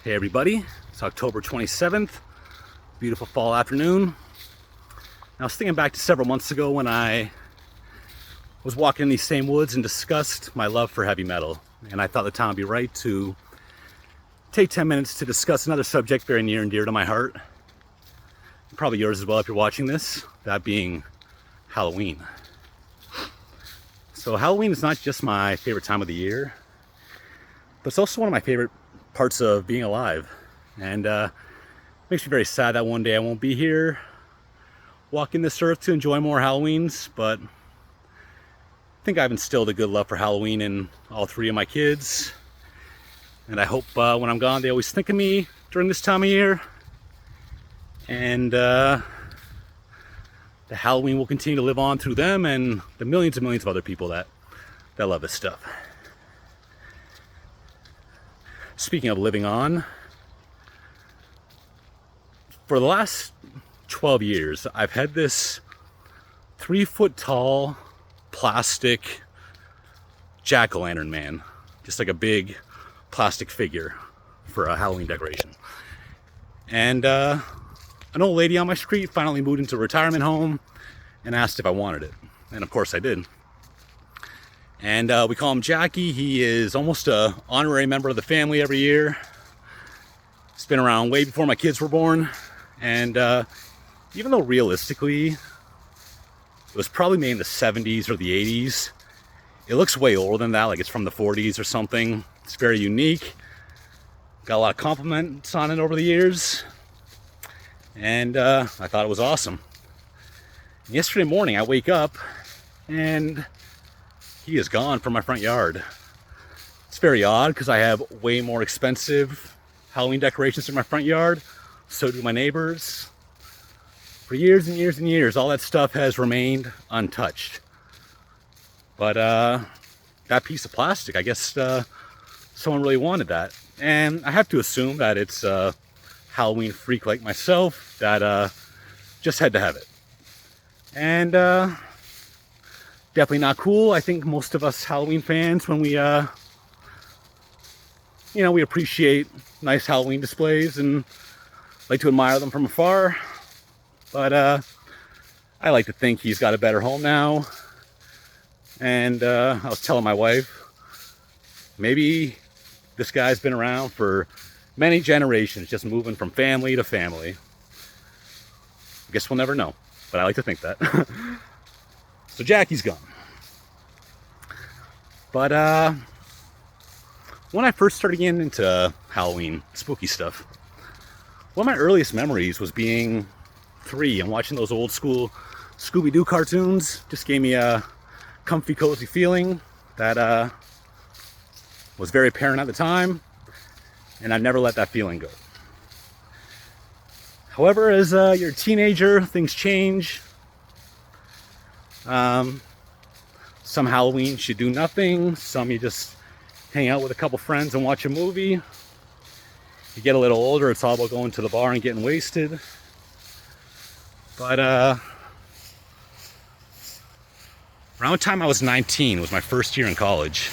Hey everybody, it's October 27th, beautiful fall afternoon. I was thinking back to several months ago when I was walking in these same woods and discussed my love for heavy metal. And I thought the time would be right to take 10 minutes to discuss another subject very near and dear to my heart. Probably yours as well if you're watching this, that being Halloween. So Halloween is not just my favorite time of the year, but it's also one of my favorite parts of being alive. And makes me very sad that one day I won't be here walking this earth to enjoy more Halloweens, but I think I've instilled a good love for Halloween in all three of my kids. And I hope when I'm gone, they always think of me during this time of year. And the Halloween will continue to live on through them and the millions and millions of other people that love this stuff. Speaking of living on, for the last 12 years, I've had this 3-foot tall plastic jack-o'-lantern man, just like a big plastic figure for a Halloween decoration. And an old lady on my street finally moved into a retirement home and asked if I wanted it. And of course I did. And we call him Jackie. He is almost an honorary member of the family every year. He's been around way before my kids were born. And even though realistically it was probably made in the 70s or the 80s, it looks way older than that, like it's from the 40s or something. It's very unique. Got a lot of compliments on it over the years. And I thought it was awesome. Yesterday morning I wake up and he is gone from my front yard. It's very odd because I have way more expensive Halloween decorations in my front yard. So do my neighbors. For years and years and years, all that stuff has remained untouched. But that piece of plastic, I guess someone really wanted that. And I have to assume that it's a Halloween freak like myself that just had to have it. And definitely not cool. I think most of us Halloween fans, when we we appreciate nice Halloween displays and like to admire them from afar. But I like to think he's got a better home now. And I was telling my wife, maybe this guy's been around for many generations, just moving from family to family. I guess we'll never know, but I like to think that. So Jackie's gone. But when I first started getting into Halloween, spooky stuff, one of my earliest memories was being 3 and watching those old school Scooby-Doo cartoons. Just gave me a comfy, cozy feeling that was very apparent at the time, and I've never let that feeling go. However, as you're a teenager, things change. Some Halloween you do nothing, some you just hang out with a couple friends and watch a movie. You get a little older, it's all about going to the bar and getting wasted. But around the time I was 19 was my first year in college.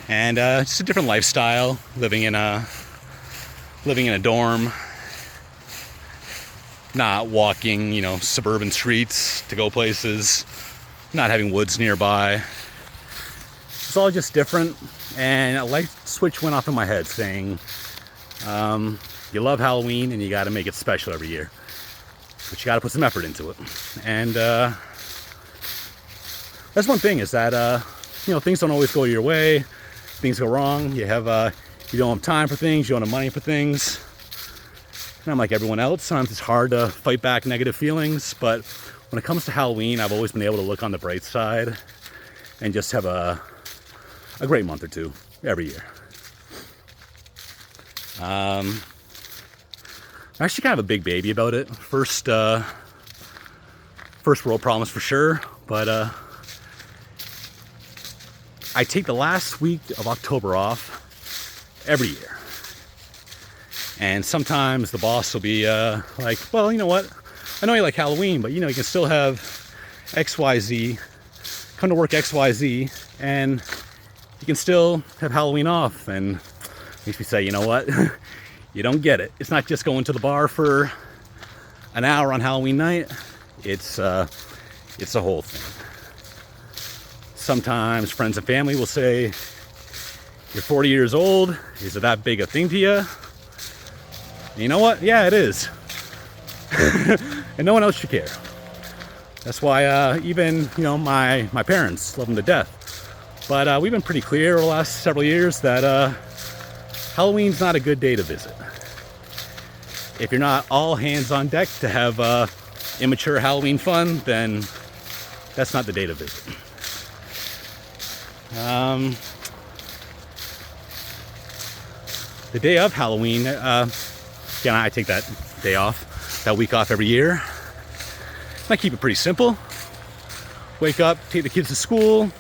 And just a different lifestyle, living in a dorm, not walking, suburban streets to go places, not having woods nearby. It's all just different, and a light switch went off in my head saying, you love Halloween and you got to make it special every year, but you got to put some effort into it. And that's one thing, is that things don't always go your way. Things go wrong. You don't have time for things. You don't have money for things. And I'm like everyone else. Sometimes it's hard to fight back negative feelings, but when it comes to Halloween, I've always been able to look on the bright side and just have a great month or two every year. I'm actually kind of a big baby about it. First world problems for sure, but I take the last week of October off every year. And sometimes the boss will be like, well, you know what? I know you like Halloween, but you can still have XYZ, come to work XYZ, and you can still have Halloween off. And Makes me say, you know what? You don't get it. It's not just going to the bar for an hour on Halloween night. It's a whole thing. Sometimes friends and family will say, you're 40 years old. Is it that big a thing to you? You know what? Yeah, it is. And no one else should care. That's why even, you know, my parents love them to death. But we've been pretty clear over the last several years that Halloween's not a good day to visit. If you're not all hands on deck to have immature Halloween fun, then that's not the day to visit. The day of Halloween, again, I take that day off, that week off every year. I keep it pretty simple. Wake up, take the kids to school,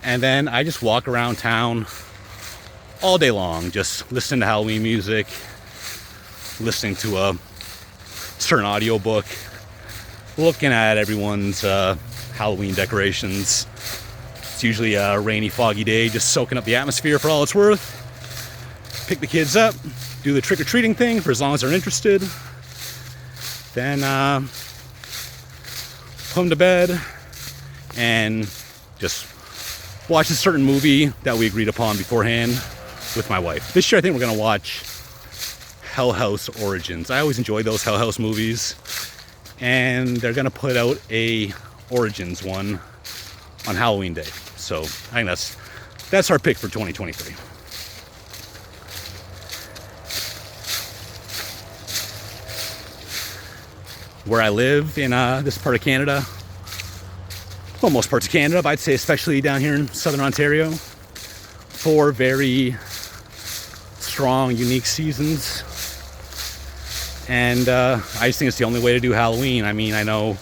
and then I just walk around town all day long, just listening to Halloween music, listening to a certain audiobook, looking at everyone's Halloween decorations. It's usually a rainy, foggy day, just soaking up the atmosphere for all it's worth. Pick the kids up, do the trick-or-treating thing for as long as they're interested. Then put them to bed and just watch a certain movie that we agreed upon beforehand with my wife. This year I think we're gonna watch Hell House Origins. I always enjoy those Hell House movies, and they're gonna put out a Origins one on Halloween Day. So I think that's our pick for 2023. Where I live in this part of Canada, well, most parts of Canada, but I'd say especially down here in southern Ontario, 4 very strong, unique seasons. And I just think it's the only way to do Halloween. I mean, I know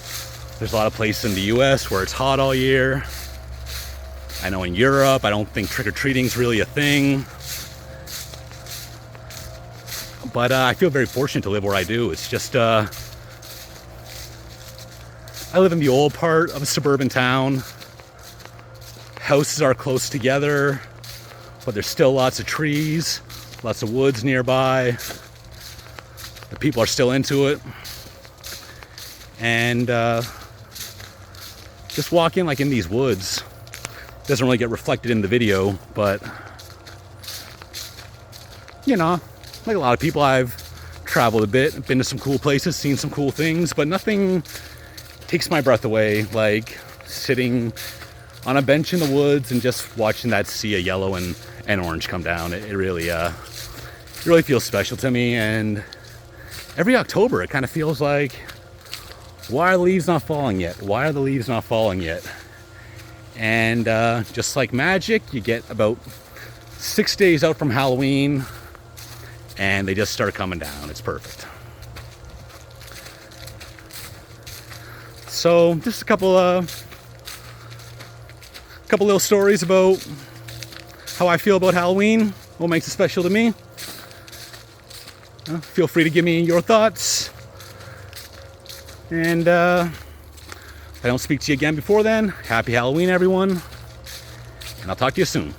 there's a lot of places in the US where it's hot all year. I know in Europe, I don't think trick-or-treating is really a thing. But I feel very fortunate to live where I do. It's just, I live in the old part of a suburban town. Houses are close together, but there's still lots of trees, lots of woods nearby. The people are still into it. And just walking like in these woods doesn't really get reflected in the video, but you know, like a lot of people, I've traveled a bit, been to some cool places, seen some cool things, but nothing takes my breath away like sitting on a bench in the woods and just watching that sea of yellow and orange come down. It really feels special to me. And every October it kind of feels like, why are the leaves not falling yet? Why are the leaves not falling yet? And just like magic, you get about 6 days out from Halloween and they just start coming down. It's perfect. So just a couple little stories about how I feel about Halloween, what makes it special to me. Feel free to give me your thoughts. And if I don't speak to you again before then, happy Halloween, everyone. And I'll talk to you soon.